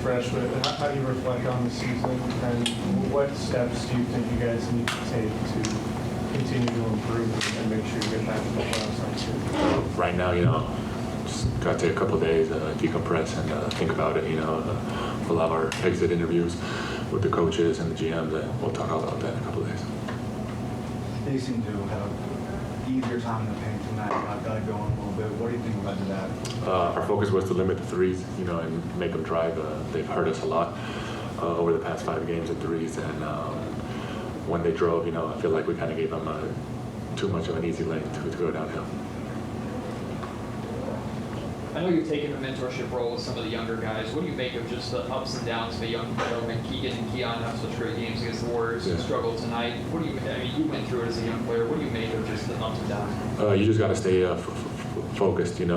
fresh, but how do you reflect on the season, and what steps do you think you guys need to take to continue to improve and make sure you get back to the playoffs next year? Right now, just got to take a couple of days, decompress and think about it. We'll have our exit interviews with the coaches and the GMs, and we'll talk about that in a couple of days. They seem to have easier time in the paint tonight. I've got to go on a little bit. What do you think led to that? Our focus was to limit the threes, and make them drive. They've hurt us a lot over the past 5 games of threes, and when they drove, I feel like we kind of gave them too much of an easy lane to go downhill. I know you've taken a mentorship role with some of the younger guys. What do you make of just the ups and downs of a young player when Keegan and Keon have such great games against the Warriors and struggle tonight? What do you? I mean, you went through it as a young player. What do you make of just the ups and downs? You just got to stay focused, and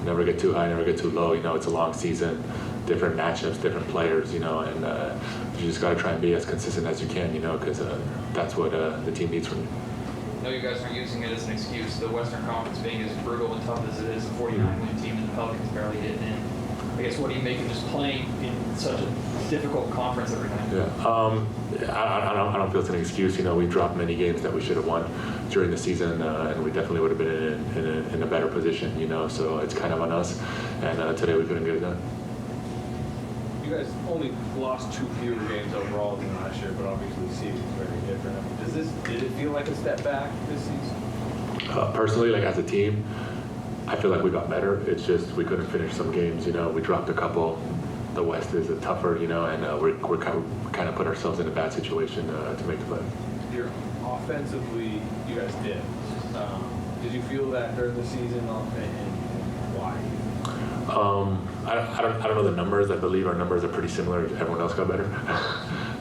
never get too high, never get too low. It's a long season, different matchups, different players, and you just got to try and be as consistent as you can, because that's what the team needs from you. I know you guys aren't using it as an excuse, the Western Conference being as brutal and tough as it is, a 49-win team and the Pelicans barely getting in. I guess, what do you make of just playing in such a difficult conference every night? Yeah, I don't feel it's an excuse. We dropped many games that we should have won during the season, and we definitely would have been in a better position, so it's kind of on us, and today we couldn't get it done. You guys only lost 2 fewer games overall than last year, but obviously the season's very different. Did it feel like a step back this season? Personally, like as a team, I feel like we got better. It's just we couldn't finish some games. We dropped a couple. The West is tougher, and we're kind of put ourselves in a bad situation to make the play. You're offensively, you guys did. Did you feel that during the season, and why? I don't know the numbers. I believe our numbers are pretty similar. Everyone else got better.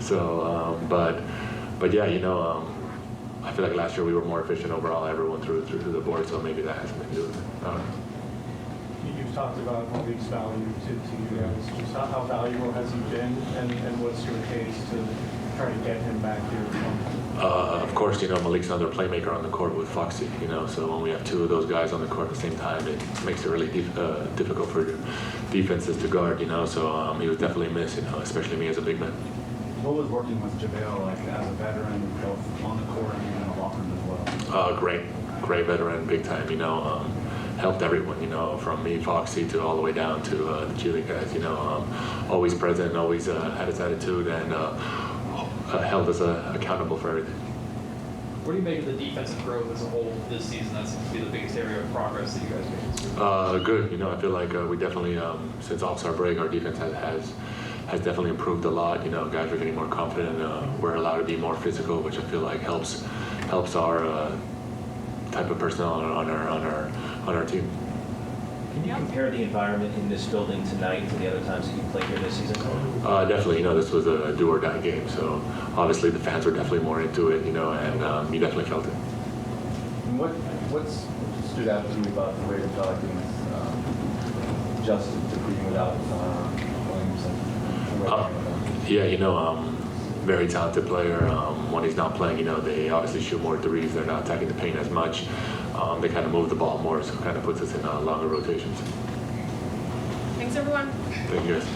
So, but yeah, I feel like last year we were more efficient overall. Everyone threw the board, so maybe that has something to do with it. I don't know. You've talked about Malik's value to you guys. Just how valuable has he been, and what's your case to try to get him back here? Of course, Malik's another playmaker on the court with Foxy, so when we have 2 of those guys on the court at the same time, it makes it really difficult for your defenses to guard, so he was definitely missed, especially me as a big man. What was working with JaVale like as a veteran, both on the court and in the locker room as well? Great veteran, big time, helped everyone, from me, Foxy, to all the way down to the G League guys, always present, always had his attitude, and held us accountable for everything. What do you make of the defensive growth as a whole this season? That seems to be the biggest area of progress that you guys made. Good. I feel like we definitely, since All-Star break, our defense has definitely improved a lot. Guys are getting more confident. We're allowed to be more physical, which I feel like helps our type of personnel on our team. Can you compare the environment in this building tonight to the other times that you played here this season? Definitely. This was a do or die game, so obviously the fans were definitely more into it, and you definitely felt it. And what stood out to you about the way the Pelicans adjusted to being without Williams? Yeah, very talented player. When he's not playing, they obviously shoot more threes. They're not attacking the paint as much. They kind of move the ball more, so it kind of puts us in longer rotations. Thanks, everyone. Thank you guys.